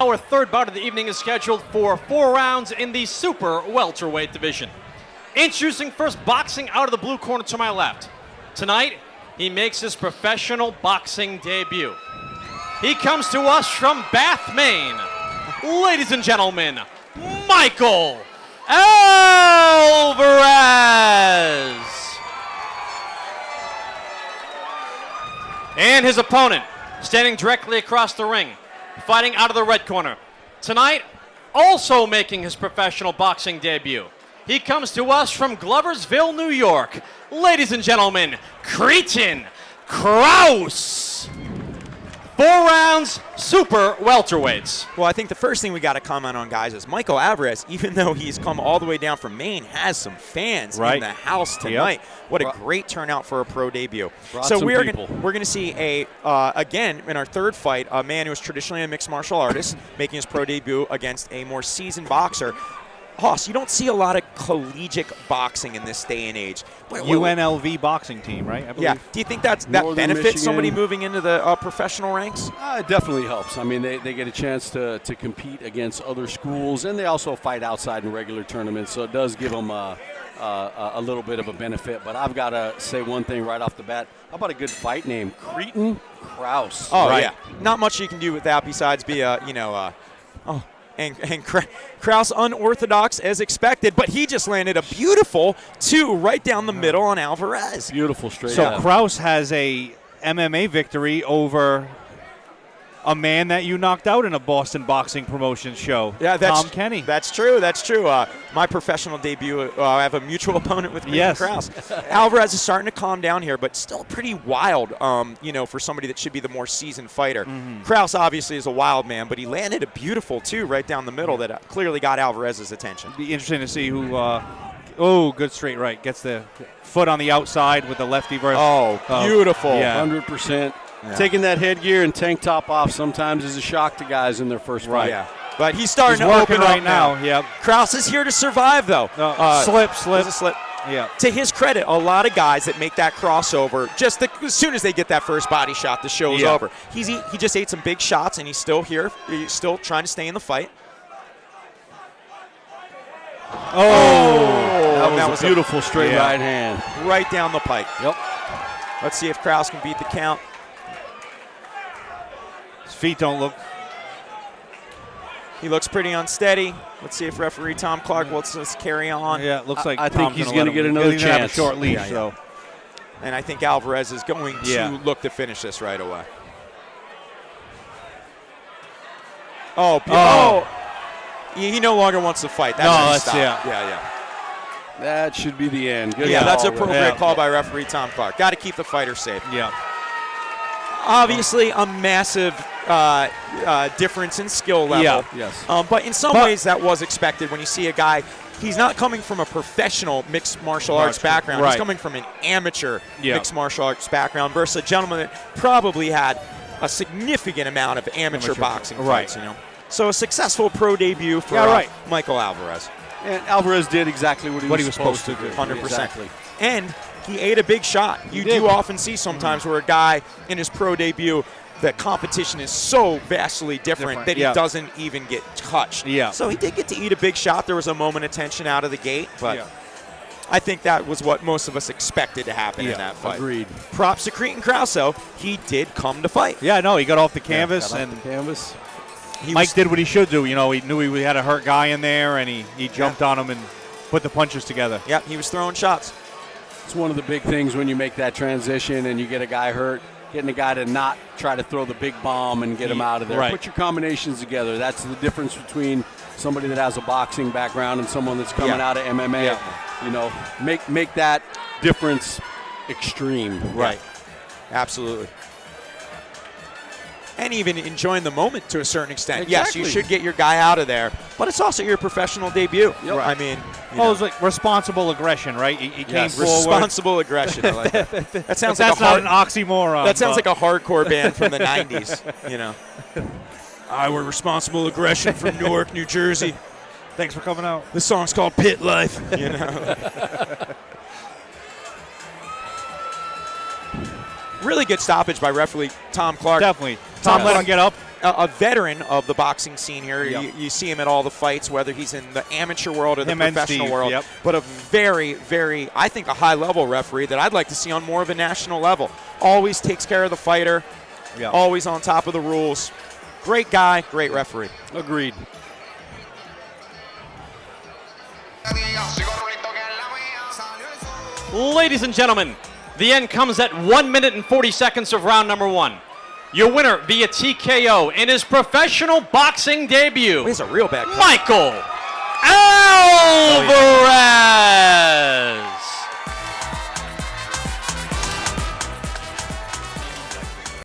Our third bout of the evening is scheduled for 4 rounds in the super welterweight division. Introducing first, boxing out of the blue corner to my left. Tonight, he makes his professional boxing debut. He comes to us from Bath, Maine. Ladies and gentlemen, Michael Alvarez. And his opponent, standing directly across the ring, fighting out of the red corner. Tonight, also making his professional boxing debut. He comes to us from Gloversville, New York. Ladies and gentlemen, Kreaton, Crouse. 4 rounds, super welterweights. Well, I think the first thing we got to comment on, guys, is Michael Alvarez, even though he's come all the way down from Maine, has some fans in the house tonight. Yep. What a great turnout for a pro debut. So we're going to see again in our third fight, a man who is traditionally a mixed martial artist making his pro debut against a more seasoned boxer. Hoss, you don't see a lot of collegiate boxing in this day and age. UNLV boxing team, right? I believe. Yeah. Do you think that benefits somebody moving into the professional ranks? It definitely helps. I mean, they get a chance to compete against other schools, and they also fight outside in regular tournaments, so it does give them a little bit of a benefit. But I've got to say one thing right off the bat. How about a good fight name? Kreaton, Crouse. Oh, right. Yeah. Not much you can do with that besides be And Crouse unorthodox as expected, but he just landed a beautiful 2 right down the middle on Alvarez. Beautiful straight So up. Crouse has a MMA victory over a man that you knocked out in a Boston boxing promotion show. Yeah, Tom Kenny. That's true. That's true. My professional debut, I have a mutual opponent with me, Crouse. Alvarez is starting to calm down here, but still pretty wild, for somebody that should be the more seasoned fighter. Crouse obviously is a wild man, but he landed a beautiful 2 right down the middle that clearly got Alvarez's attention. Be interesting to see who. Good straight right. Gets the foot on the outside with the lefty versus. Oh, beautiful. Yeah. 100%. Yeah. Taking that headgear and tank top off sometimes is a shock to guys in their first fight. Yeah. But he's starting to open right now. Yep. Crouse is here to survive, though. Slip. Yeah. To his credit, a lot of guys that make that crossover, as soon as they get that first body shot, the show's over. He just ate some big shots, and he's still here. He's still trying to stay in the fight. That was a beautiful straight right hand. Right down the pike. Yep. Let's see if Crouse can beat the count. His feet don't look. He looks pretty unsteady. Let's see if referee Tom Clark wants us to carry on. Yeah, it looks like I think he's going to get another chance. Have a short leash, so. And I think Alvarez is going to look to finish this right away. He no longer wants to fight. That's Yeah. That should be the end. Good call. That's an appropriate call by referee Tom Clark. Got to keep the fighter safe. Yeah. Obviously, a massive difference in skill level. Yeah. Yes. But in some ways, that was expected when you see a guy. He's not coming from a professional mixed martial arts background. He's coming from an amateur mixed martial arts background versus a gentleman that probably had a significant amount of amateur boxing fights. So a successful pro debut for Michael Alvarez. And Alvarez did exactly what he was supposed to do. 100%. Exactly. And he ate a big shot. You do often see sometimes where a guy in his pro debut, the competition is so vastly different that he doesn't even get touched. Yeah. So he did get to eat a big shot. There was a moment of tension out of the gate, but I think that was what most of us expected to happen in that fight. Agreed. Props to Kreaton Crouse, though. He did come to fight. Yeah, no, he got off the canvas. Mike did what he should do. He knew he had a hurt guy in there, and he jumped on him and put the punches together. Yeah, he was throwing shots. It's one of the big things when you make that transition and you get a guy hurt, getting a guy to not try to throw the big bomb and get him out of there. Put your combinations together. That's the difference between somebody that has a boxing background and someone that's coming out of MMA. Make that difference extreme. Right. Absolutely. And even enjoying the moment to a certain extent. Exactly. Yes, you should get your guy out of there, but it's also your professional debut. Yep. I mean, it was like responsible aggression, right? He came forward. Responsible aggression. I like that. That sounds like not an oxymoron. That sounds like a hardcore band from the '90s. We're responsible aggression from Newark, New Jersey. Thanks for coming out. This song's called Pit Life. Really good stoppage by referee Tom Clark. Definitely. Tom let him get up. a veteran of the boxing scene here. Yep. You see him at all the fights, whether he's in the amateur world or the Him and professional Steve, world. yep. But a very, very, I think, a high-level referee that I'd like to see on more of a national level. Always takes care of the fighter. Yep. Always on top of the rules. Great guy, great referee. Agreed. Ladies and gentlemen, the end comes at 1 minute and 40 seconds of round number 1. Your winner via TKO in his professional boxing debut, He's a real bad cut. Michael Alvarez.